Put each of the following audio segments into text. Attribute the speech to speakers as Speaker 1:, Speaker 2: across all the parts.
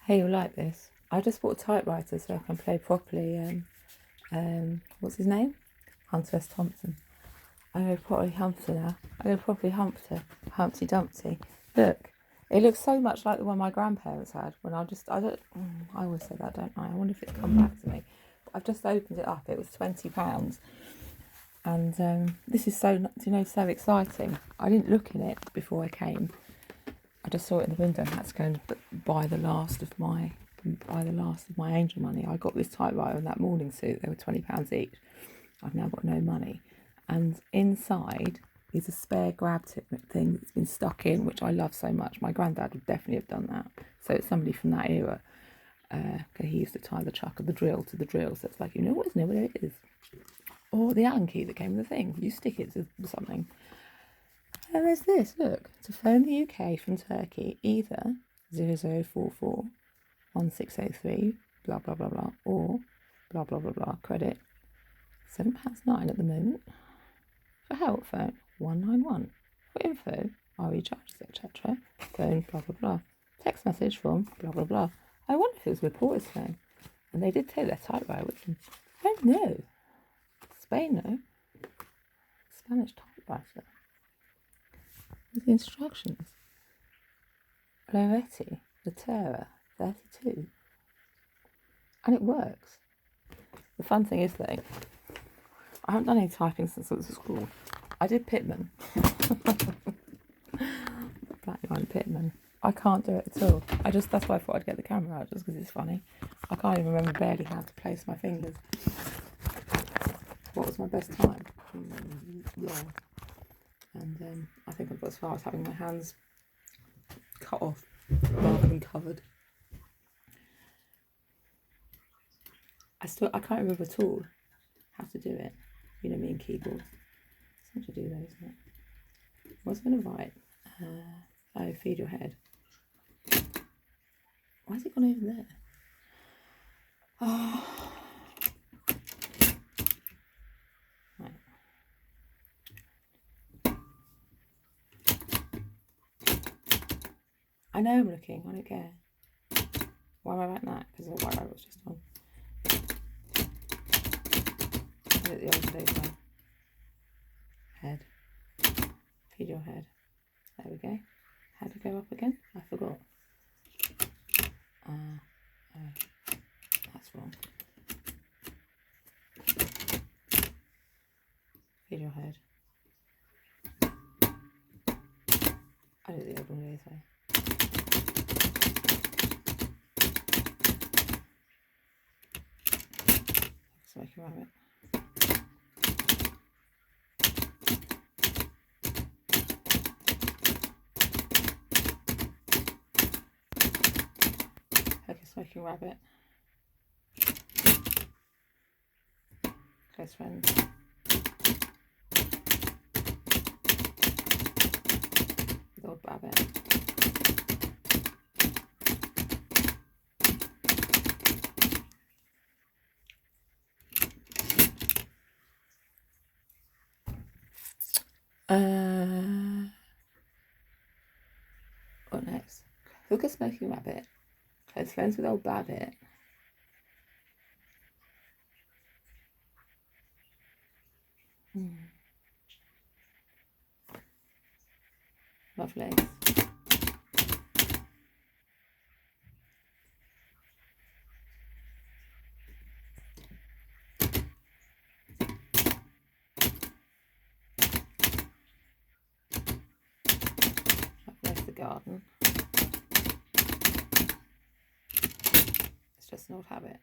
Speaker 1: Hey, you'll like this. I just bought a typewriter so I can play properly. What's his name? Hunter S. Thompson. I'm going to properly Humpty now. I'm going to properly Humpty Dumpty. Look, it looks so much like the one my grandparents had when I always say that, don't I? I wonder if it's come back to me. But I've just opened it up. It was £20. And this is so exciting. I didn't look in it before I came. I just saw it in the window and had to go and buy the last of my angel money. I got this typewriter and that morning suit. They were £20 each. I've now got no money. And inside is a spare grab tip thing that's been stuck in, which I love so much. My granddad would definitely have done that. So it's somebody from that era. He used to tie the chuck of the drill to the drill. So it's like, isn't it what it is? Or the Allen key that came with the thing. You stick it to something. And there's this, look, to phone the UK from Turkey, either 0044 1603, blah, blah, blah, blah, or blah, blah, blah, blah, credit £7.09 at the moment. For help, phone 191. For info, RE charges, etc. Phone, blah, blah, blah. Text message from blah, blah, blah. I wonder if it was a reporter's phone. And they did take their typewriter with them. Oh no. Spain, no. Spanish typewriter. The instructions. Loretti, Latera, 32. And it works. The fun thing is though, I haven't done any typing since I was at school. I did Pitman. Blackline Pitman. I can't do it at all. That's why I thought I'd get the camera out, just because it's funny. I can't even remember barely how to place my fingers. What was my best time? Long. And I think I've got as far as having my hands cut off rather than covered. I can't remember at all how to do it. You know me and keyboards. It's hard to do those, isn't it? What's going to write? Feed your head. Why has it gone over there? Oh. Right. I know I'm looking, I don't care. Why am I writing that? Because the white rabbit was just on. I did the old days one. Head. Feed your head. There we go. How to go up again? I forgot. That's wrong. Feed your head. I did the old one this way. Smoky rabbit. Okay, smoking rabbit. Close friends. The old rabbit. What next? Hook a smoking rabbit. Close friends with old Babbitt. Lovely. There's the garden. It's just an old habit.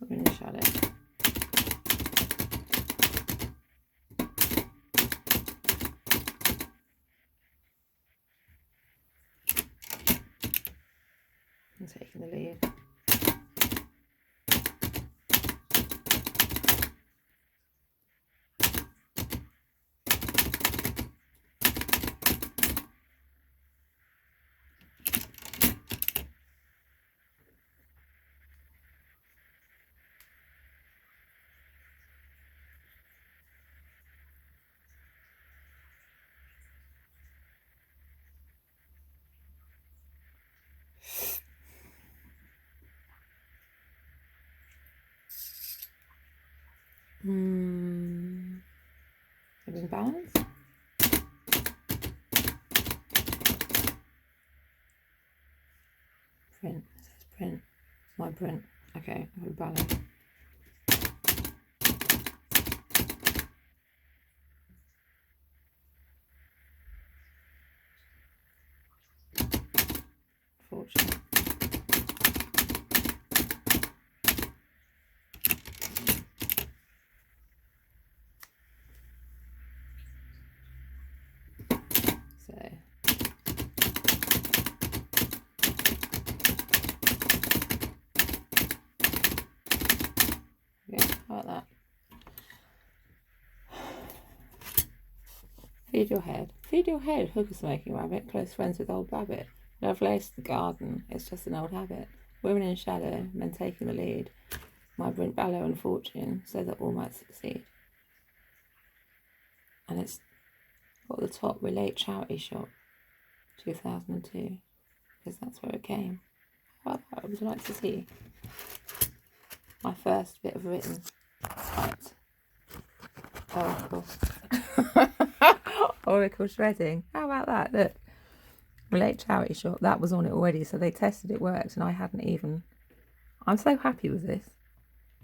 Speaker 1: I'm going to shut it. I'm taking the lead. Maybe balance. Print. It says print. My print. Okay, I'm going to balance. Fortune. So yeah, like that. Feed your head. Feed your head, hookah smoking rabbit, close friends with old Babbit. Lovelace the garden, it's just an old habit. Women in shadow, men taking the lead. My Brent Ballo and fortune, so that all might succeed. And it's got the top, Relate Charity Shop, 2002, because that's where it came. How about that? Would you like to see my first bit of written typed? Oracle. Oracle shredding. How about that? Look. Relate Charity Shop. That was on it already, so they tested it worked, and I hadn't even. I'm so happy with this.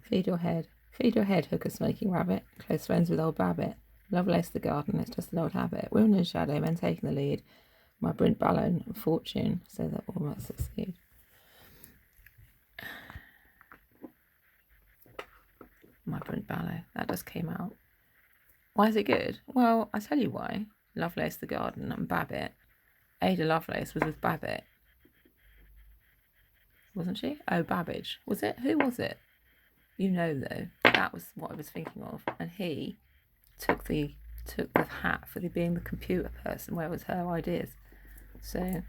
Speaker 1: Feed your head. Feed your head, hookah smoking rabbit. Close friends with old Babbit. Lovelace the garden, it's just an old habit. Women in shadow, men taking the lead. My Brent Ballo and fortune, so that all might succeed. My Brent Ballo. That just came out. Why is it good? Well, I tell you why. Lovelace the garden and Babbit. Ada Lovelace was with Babbit. Wasn't she? Oh, Babbage. Was it? Who was it? You know, though. That was what I was thinking of. And he took the hat for being the computer person, where it was her ideas. So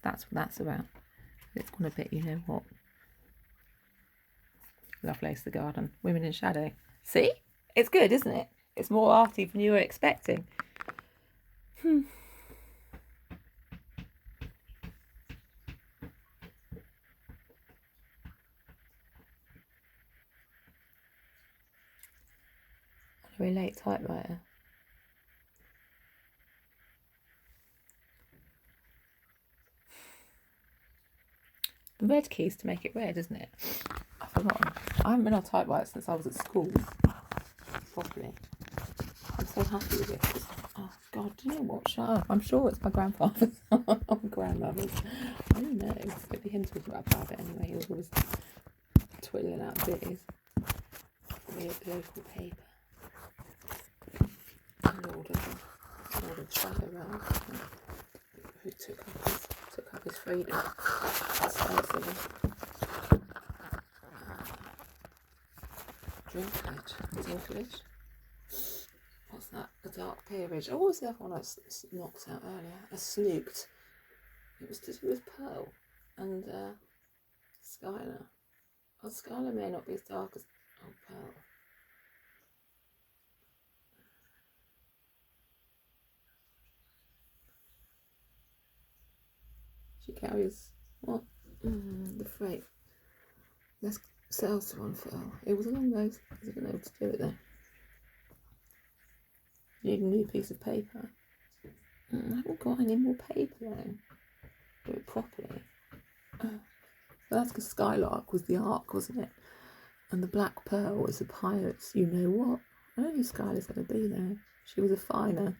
Speaker 1: that's what that's about. It's gone a bit, you know what. Lovelace the garden. Women in shadow. See? It's good, isn't it? It's more arty than you were expecting. Relate typewriter. The red key's to make it red, isn't it? I've forgotten. I haven't been on typewriter since I was at school. Properly. I'm so happy with it. Oh God, do you know what? Shut up. I'm sure it's my grandfather's. My grandmother's. I don't know. It'd be him talking about Babbit anyway. He was always twiddling out bits. Local paper. Lord of Shadow Realm, who took up his freedom. Drinkage. What's that? A dark peerage. Oh, what was the other one I knocked out earlier? A snooked. It was to do with Pearl and Skylar. Oh, Skylar may not be as dark as Pearl. She carries what? The freight. Let's sell to one for her. It was along those. I wasn't able to do it then. You need a new piece of paper. I haven't got any more paper though. Do it properly. Well, that's because Skylark was the ark, wasn't it? And the Black Pearl was the pirates. You know what? I don't think Skylar's going to be there. She was a finer.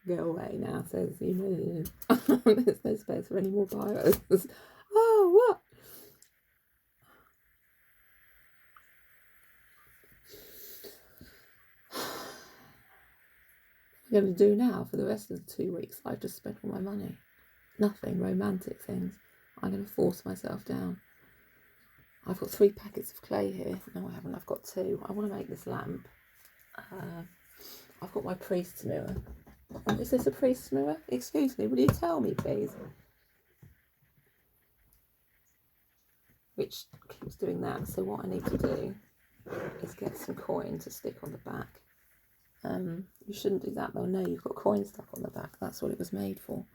Speaker 1: Go away now, says, you know, there's no space for any more pirates. Oh, what? What I'm going to do now for the rest of the 2 weeks? I've just spent all my money. Nothing romantic things. I'm going to force myself down. I've got 3 packets of clay here. No, I haven't. I've got 2. I want to make this lamp. I've got my priest's mirror. Is this a priest's mirror? Excuse me, will you tell me, please? Which keeps doing that. So what I need to do is get some coin to stick on the back. You shouldn't do that though. No, you've got coin stuck on the back. That's what it was made for.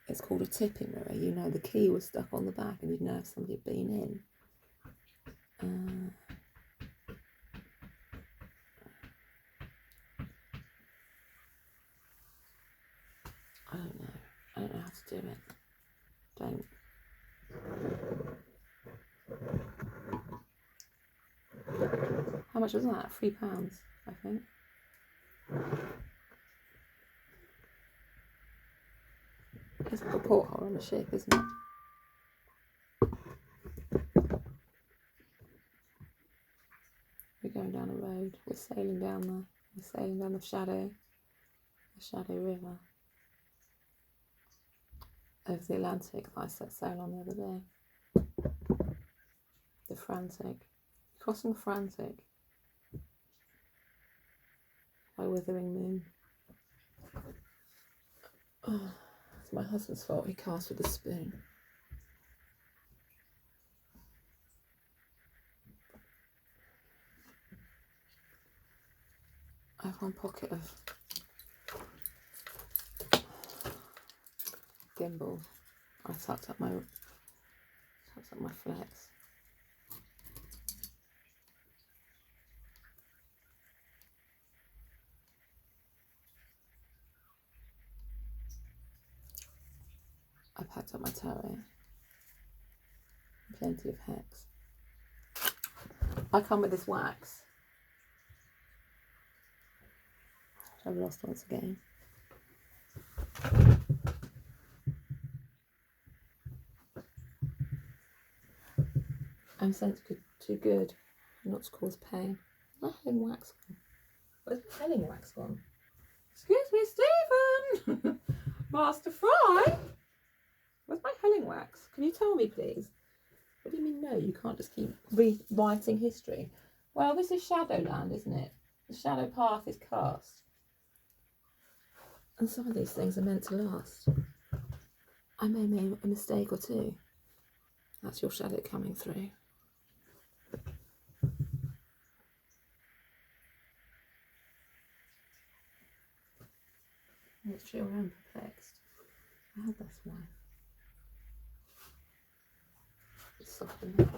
Speaker 1: It's called a tipping mirror. You know, the key was stuck on the back and you'd know if somebody had been in. I don't know. I don't know how to do it. Don't. How much was that? £3, I think. It's like a porthole on the ship, isn't it? We're going down a road. We're sailing down the Shadow River over the Atlantic that I set sail on the other day. The Frantic. Crossing the Frantic by Withering Moon. Oh, it's my husband's fault. He cast with a spoon. I have one pocket of gimbal. I tucked up my flex. I packed up my tarot. Plenty of hex. I come with this wax. I've lost once again. I'm sensitive too good not to cause pain. My Helling wax gone. Where's my Helling wax gone? Excuse me, Stephen! Master Fry! Where's my Helling wax? Can you tell me, please? What do you mean, no? You can't just keep rewriting history. Well, this is Shadowland, isn't it? The shadow path is cast. And some of these things are meant to last. I may make a mistake or two. That's your shadow coming through. It's true, I'm perplexed. I hope that's why. It's softening this.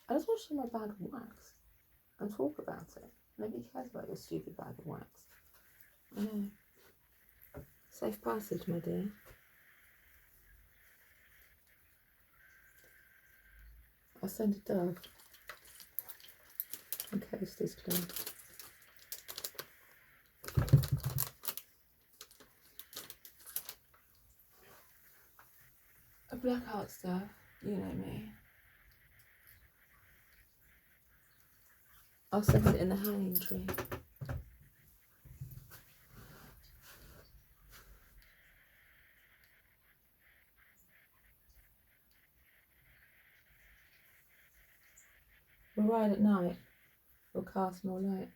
Speaker 1: I just want to show my bag of wax and talk about it. Nobody cares about your stupid bag of wax. I know. Safe passage, my dear. I'll send a dove. The coast is clear. A black heart dove, you know me. I'll set it in the hanging tree. We'll ride at night. We'll cast more light.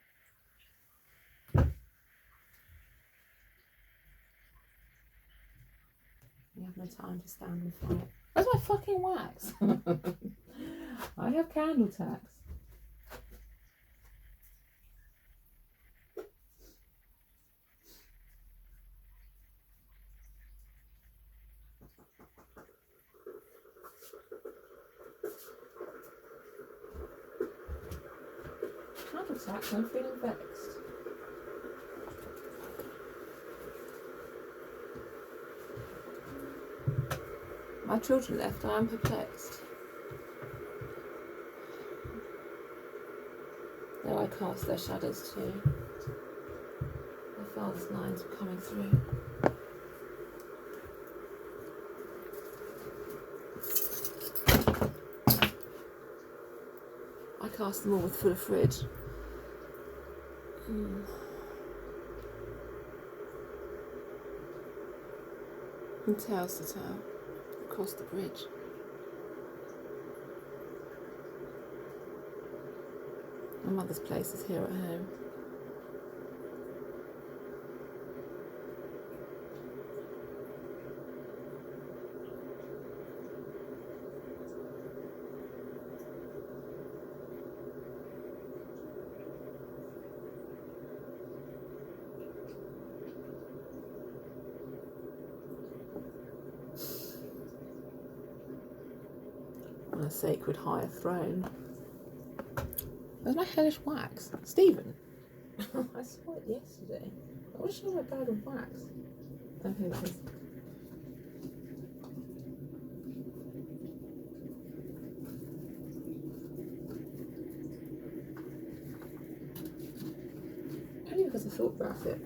Speaker 1: You have no time to stand and fight. Where's my fucking wax? I have candle tax. Candle tax, I'm feeling vexed. My children left, I am perplexed. Though I cast their shadows too. Their father's lines are coming through. I cast them all with full of fridge. From tails to tail, across the bridge. My mother's place is here at home. her sacred higher throne. Where's my hellish wax? Stephen? I saw it yesterday. I wish I had a bag of wax. Oh, here it is. Only because I thought about it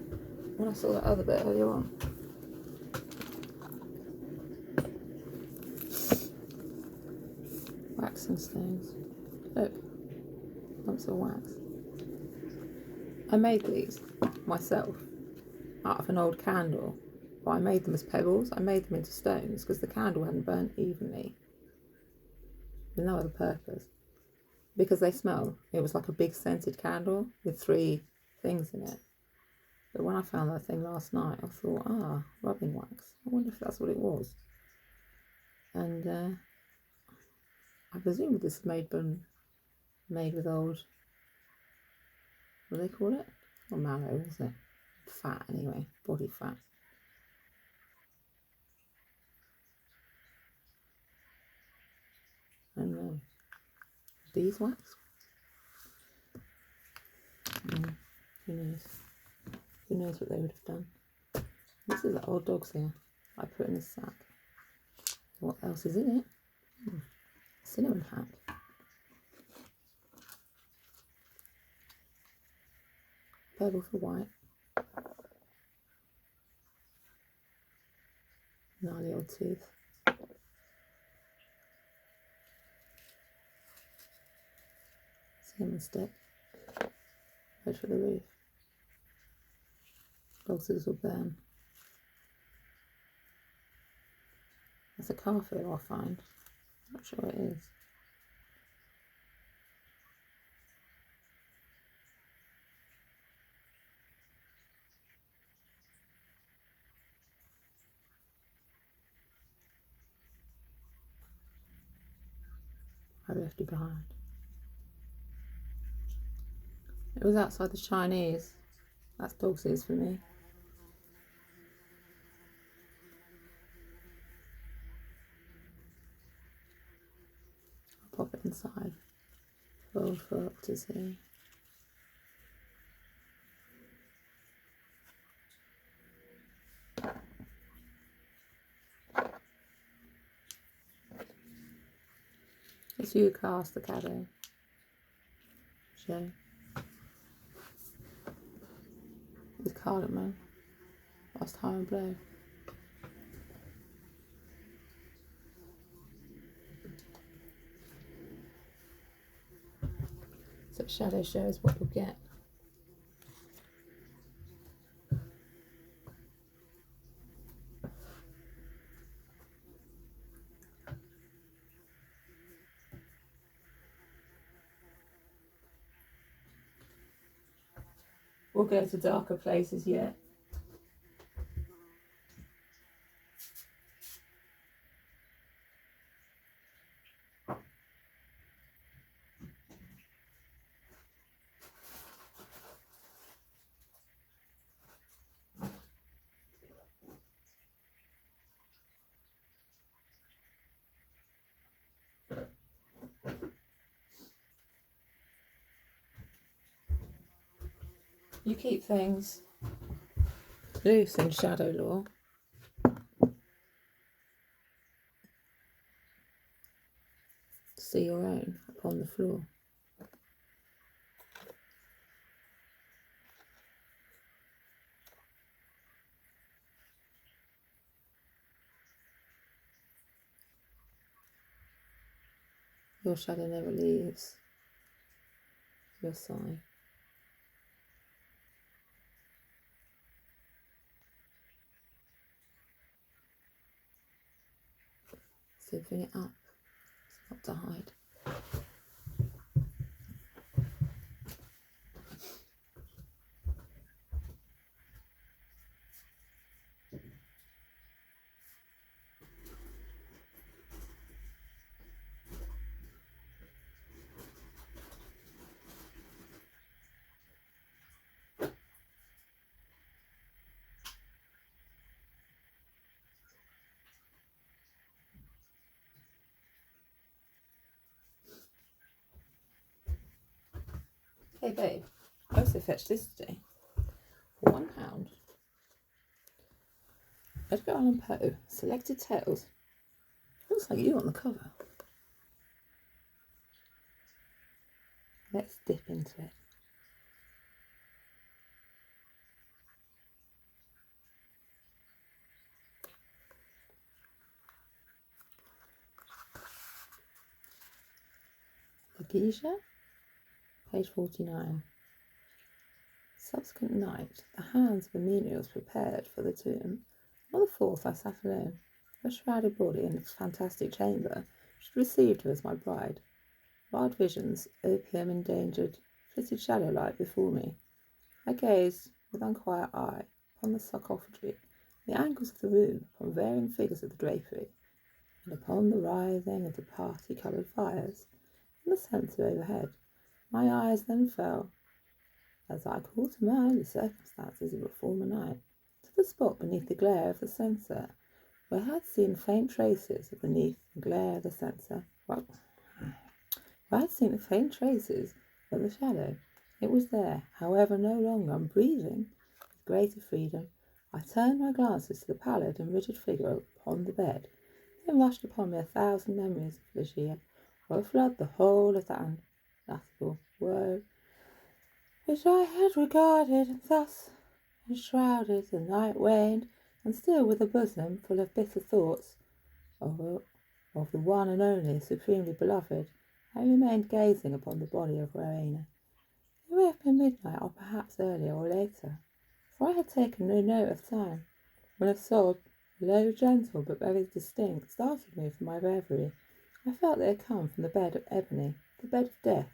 Speaker 1: when I saw that other bit earlier on. Waxing stones. Look, lumps of wax. I made these myself out of an old candle, but I made them as pebbles. I made them into stones because the candle hadn't burnt evenly, with no other purpose. Because they smell. It was like a big scented candle with 3 things in it. But when I found that thing last night, I thought, rubbing wax. I wonder if that's what it was. And I presume this is made with old, what do they call it? Not marrow, was it? Fat, anyway. Body fat. I don't know. Beeswax? Who knows? Who knows what they would have done? This is the old dog's hair I put in a sack. What else is in it? Cinnamon hat. Purple for white. Gnarly old tooth. Cinnamon stick. Red for the roof. Dog scissors will burn. That's a car feel I'll find. Not sure it is. I left you behind. It was outside the Chinese. That's dog's ears for me. I'll pop it inside. Old folk to see. It's you cast the cadeau. Show. With cardamom. Last time and blow. So shadow shows what you'll get. We'll go to darker places yet. You keep things loose in shadow lore. See your own upon the floor. Your shadow never leaves your side. So bring it up. It's not to hide. Hey babe, I also fetched this today for £1. Edgar Allan Poe, Selected Tales. Looks like you on the cover. Let's dip into it. The Geisha, page 49. Subsequent night, the hands of the menials prepared for the tomb. On the 4th, I sat alone, a shrouded body in its fantastic chamber, which had received her as my bride. Wild visions, opium endangered, flitted shadow light before me. I gazed with unquiet eye upon the sarcophagi, the angles of the room, upon varying figures of the drapery, and upon the writhing of the party-coloured fires in the centre overhead. My eyes then fell, as I called to mind the circumstances of a former night, to the spot beneath the glare of the censer, where I had seen faint traces of the glare of the censer. Where I had seen the faint traces of the shadow. It was there, however, no longer, and breathing with greater freedom. I turned my glances to the pallid and rigid figure upon the bed. Then rushed upon me 1,000 memories of Ligeia, overflowed the whole of that unnatural woe which I had regarded, and thus enshrouded. The night waned, and still with a bosom full of bitter thoughts of the one and only supremely beloved, I remained gazing upon the body of Rowena. It may have been midnight, or perhaps earlier or later, for I had taken no note of time, when a sob, low, gentle, but very distinct, startled me from my reverie. I felt that it had come from the bed of ebony, the bed of death.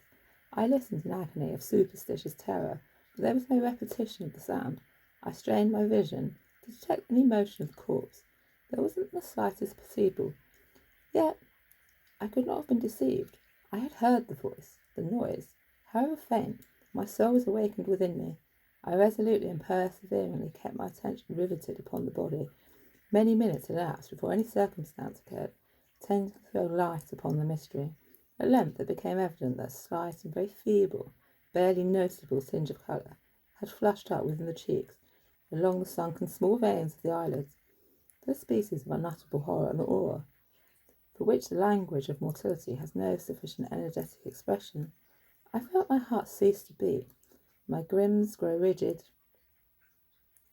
Speaker 1: I listened in agony of superstitious terror, but there was no repetition of the sound. I strained my vision to detect any motion of the corpse. There wasn't the slightest perceivable. Yet I could not have been deceived. I had heard the voice, the noise. However faint, my soul was awakened within me. I resolutely and perseveringly kept my attention riveted upon the body. Many minutes elapsed before any circumstance occurred, tending to throw light upon the mystery. At length it became evident that a slight and very feeble, barely noticeable tinge of colour had flushed up within the cheeks, along the sunken small veins of the eyelids. Those species of unutterable horror and awe, for which the language of mortality has no sufficient energetic expression. I felt my heart cease to beat, my grims grow rigid.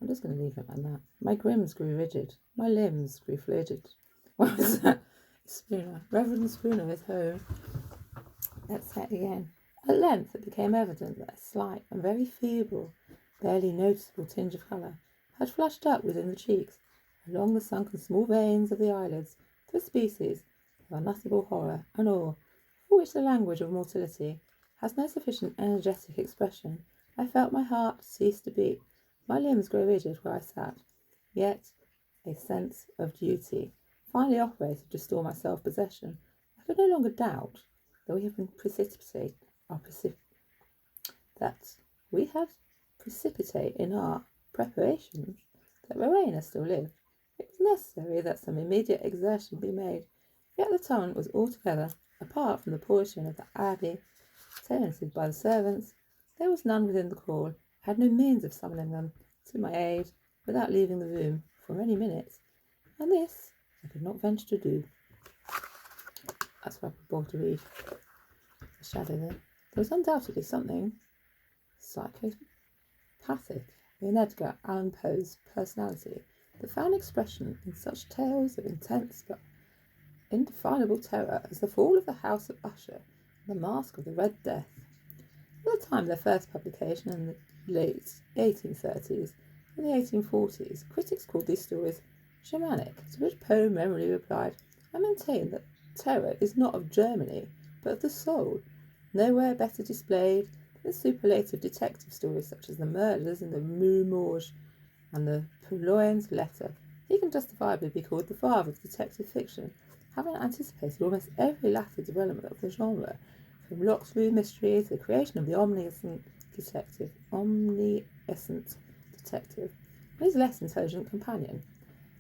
Speaker 1: I'm just going to leave it like that. My grims grew rigid, my limbs grew frigid. What was that? Spooner. Reverend Spooner is home. Let's say it again. At length it became evident that a slight and very feeble, barely noticeable tinge of colour had flushed up within the cheeks, along the sunken small veins of the eyelids, to a species of unutterable horror and awe, for which the language of mortality has no sufficient energetic expression. I felt my heart cease to beat, my limbs grow rigid where I sat, yet a sense of duty finally operated to restore my self-possession. I could no longer doubt that we have precipitate in our preparations, that Rowena still lived. It was necessary that some immediate exertion be made, yet the time was altogether apart from the portion of the abbey tenanted by the servants. There was none within the call. I had no means of summoning them to my aid without leaving the room for many minutes, and this I could not venture to do. That's what I bought to read. The shadow there. There was undoubtedly something psychopathic in Edgar Allan Poe's personality that found expression in such tales of intense but indefinable terror as the fall of the House of Usher and the Mask of the Red Death. At the time of their first publication in the late 1830s and the 1840s, critics called these stories shamanic, to which Poe merrily replied, "I maintain that terror is not of Germany, but of the soul, nowhere better displayed than superlative detective stories such as The Murders in the Rue Morgue and The Purloin's Letter." He can justifiably be called the father of detective fiction, having anticipated almost every latter development of the genre, from Locksley mystery to the creation of the omniscient detective, and his less intelligent companion.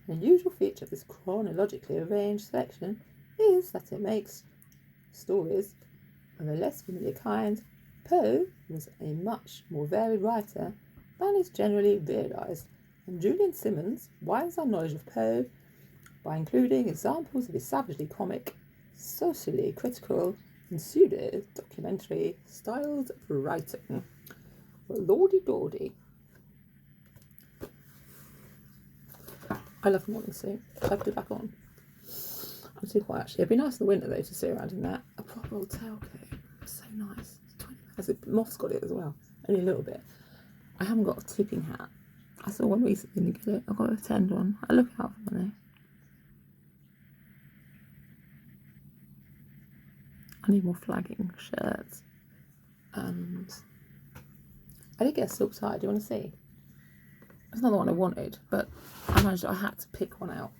Speaker 1: An unusual feature of this chronologically arranged selection is that it makes stories of a less familiar kind Poe was a much more varied writer than is generally realised, and Julian Simmons widens our knowledge of Poe by including examples of his savagely comic, socially critical, and pseudo-documentary styles of writing. Well, lordy dordy. I love morning suit. Should I put it back on? I'm too quiet actually. It'd be nice in the winter though to sit around in that. A proper old tailcoat. It's so nice. It's moth's got it as well. Only a little bit. I haven't got a tipping hat. I saw one recently and get it. I've got a tend on. I look out for money. I need more flagging shirts. And I did get a silk tie. Do you want to see? It's not the one I wanted, but I had to pick one out.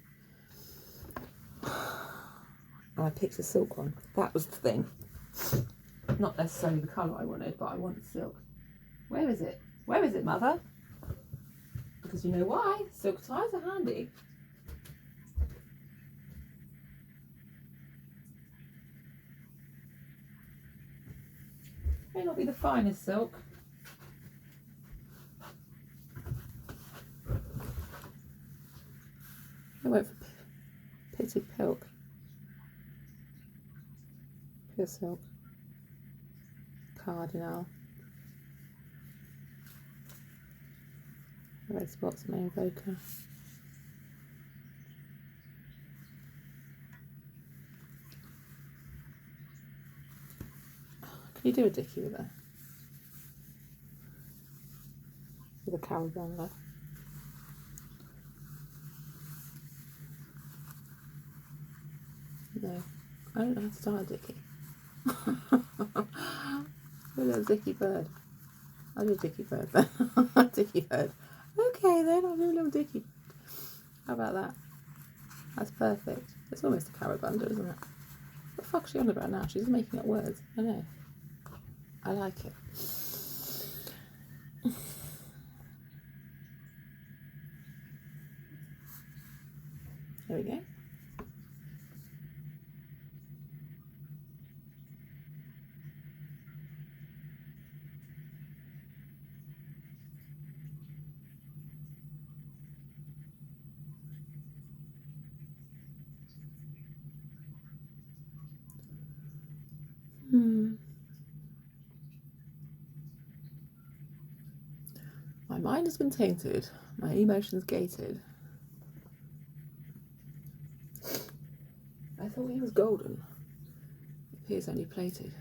Speaker 1: And I picked a silk one. That was the thing. Not necessarily the colour I wanted, but I wanted silk. Where is it? Where is it, Mother? Because you know why? Silk ties are handy. May not be the finest silk. I went for Pitted Pilk. Pure silk. Cardinal. Red spots, May Evoker. Can you do a dicky with a carry bundle? No, I don't know how to style a dicky. A little dicky bird. I'll do a dicky bird then. Dicky bird. Okay then, I'll do a little dicky. How about that? That's perfect. It's almost a carabunda, isn't it? What the fuck's she on about now? She's making up words. I know. I like it. There we go. My mind has been tainted, my emotions gated. I thought he was golden. It appears only plated.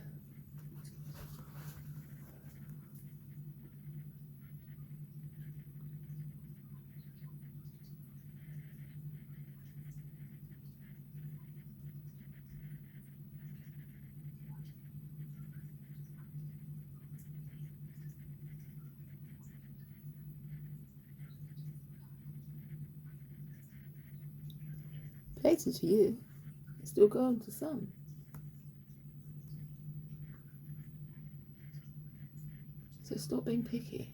Speaker 1: Plated to you, it's still golden to some. So stop being picky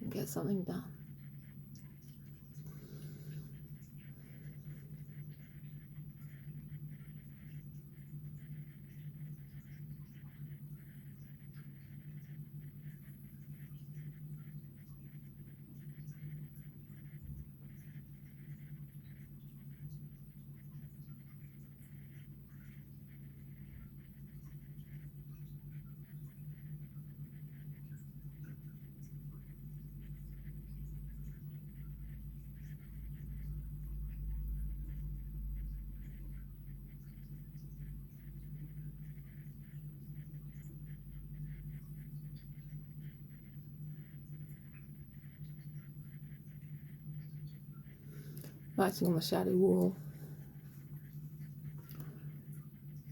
Speaker 1: and get something done. Writing on the shadow wall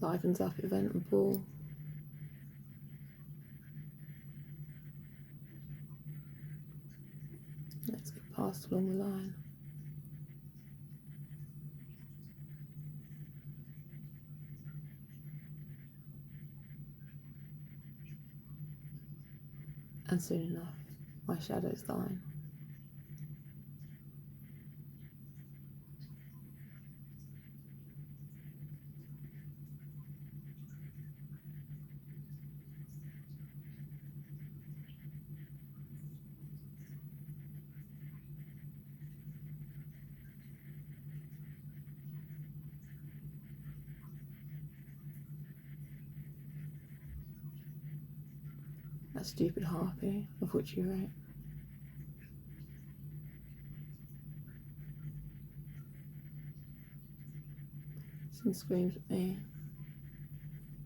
Speaker 1: livens up event and ball. Let's get passed along the line. And soon enough, my shadow's thine. That stupid harpy, of which you wrote. Some screams at me.